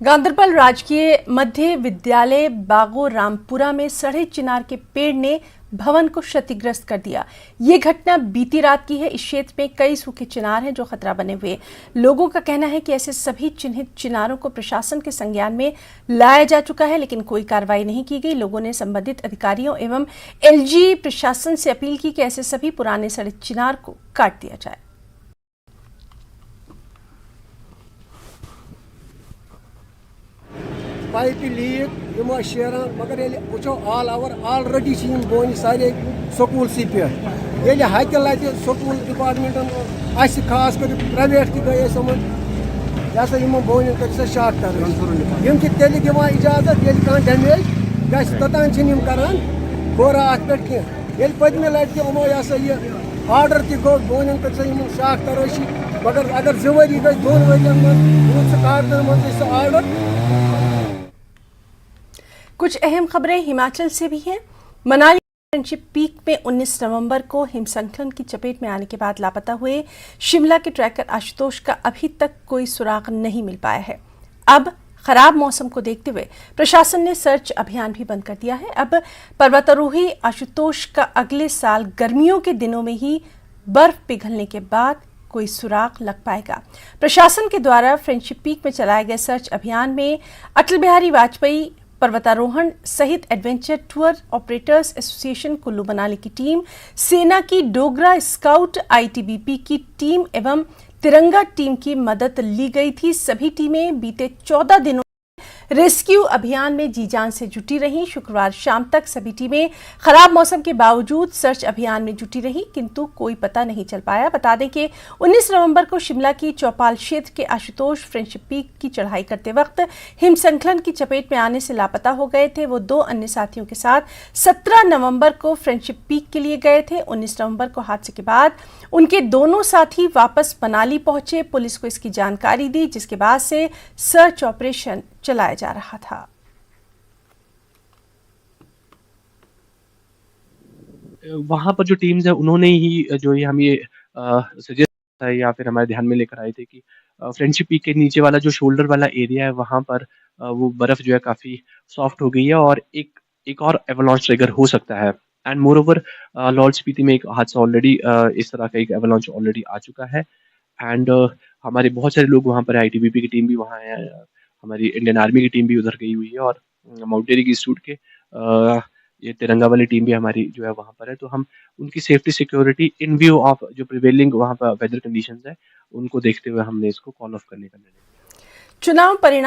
गांदरबल राजकीय मध्य विद्यालय बागो रामपुरा में सड़े चिनार के पेड़ ने भवन को क्षतिग्रस्त कर दिया। ये घटना बीती रात की है। इस क्षेत्र में कई सूखे चिनार हैं जो खतरा बने हुए। लोगों का कहना है कि ऐसे सभी चिन्हित चिनारों को प्रशासन के संज्ञान में लाया जा चुका है, लेकिन कोई कार्रवाई नहीं की गई। लोगों ने संबंधित अधिकारियों एवं एलजी प्रशासन से अपील की कि ऐसे सभी पुराने सड़े चिनार को काट दिया जाए। पाइप लीक यम शेरान मगर वो ऑल ओवर ऑलरेडी बोन सारे स्कूल पे हत लत स्कूल डिपार्टमेंटन खास कर प्राइवेट गए समन यह बोन कर शार्ट कर तेल दिवान इजाजत ये कह डैमेज गतान करान गोरा अत पे कह पत्म लट तमो यह आर्डर तो बोन कर शाख तराशी मगर अगर 2 वरी गई 2 वरियन मज आर्डर। कुछ अहम खबरें हिमाचल से भी हैं। मनाली फ्रेंडशिप पीक में 19 नवंबर को हिमस्खलन की चपेट में आने के बाद लापता हुए शिमला के ट्रैकर आशुतोष का अभी तक कोई सुराग नहीं मिल पाया है। अब खराब मौसम को देखते हुए प्रशासन ने सर्च अभियान भी बंद कर दिया है। अब पर्वतारोही आशुतोष का अगले साल गर्मियों के दिनों में ही बर्फ पिघलने के बाद कोई सुराग लग पाएगा। प्रशासन के द्वारा फ्रेंडशिप पीक में चलाए गए सर्च अभियान में अटल बिहारी वाजपेयी पर्वतारोहण सहित adventure tour operators association Kullu Manali की टीम, सेना की डोगरा स्काउट, आईटीबीपी की टीम एवं तिरंगा टीम की मदद ली गई थी। सभी टीमें बीते 14 दिनों रेस्क्यू अभियान में जी जान से जुटी रहीं। शुक्रवार शाम तक सभी टीमें खराब मौसम के बावजूद सर्च अभियान में जुटी रहीं, किंतु कोई पता नहीं चल पाया। बता दें कि 19 नवंबर को शिमला की चौपाल क्षेत्र के आशुतोष फ्रेंडशिप पीक की चढ़ाई करते वक्त हिमस्खलन की चपेट में आने से लापता हो गए थे। वो 2 अन्य साथियों के साथ 17 नवंबर को फ्रेंडशिप पीक के लिए गए थे। 19 नवंबर को हादसे के बाद उनके दोनों साथी वापस मनाली पहुंचे। पुलिस को इसकी जानकारी दी, जिसके बाद से सर्च ऑपरेशन चलाया जा रहा था। वहां पर जो टीम्स है उन्होंने ही जो ये हमें सजेस्ट है या फिर हमारे ध्यान में लेकर आए थे कि फ्रेंडशिप पीक के नीचे वाला जो शोल्डर वाला एरिया है वहां पर वो बर्फ जो है काफी सॉफ्ट हो गई है और एक और एवलांच ट्रिगर हो सकता है। And more over Lahaul Spiti में एक हादसा ऑलरेडी इस तरह का एक एवलांच ऑलरेडी आ चुका है। एंड हमारे बहुत सारे लोग वहां पर, आईटीबीपी की टीम भी वहां है, हमारी इंडियन आर्मी की टीम भी उधर गई हुई है और माउंटेनियरिंग इंस्टीट्यूट के ये तिरंगा वाली टीम भी हमारी जो है वहाँ पर है। तो हम उनकी safety security in view of जो प्रिवेलिंग वहाँ पर वेदर कंडीशंस है उनको देखते हुए हमने इसको कॉल ऑफ करने का निर्णय लिया। चुनाव परिणाम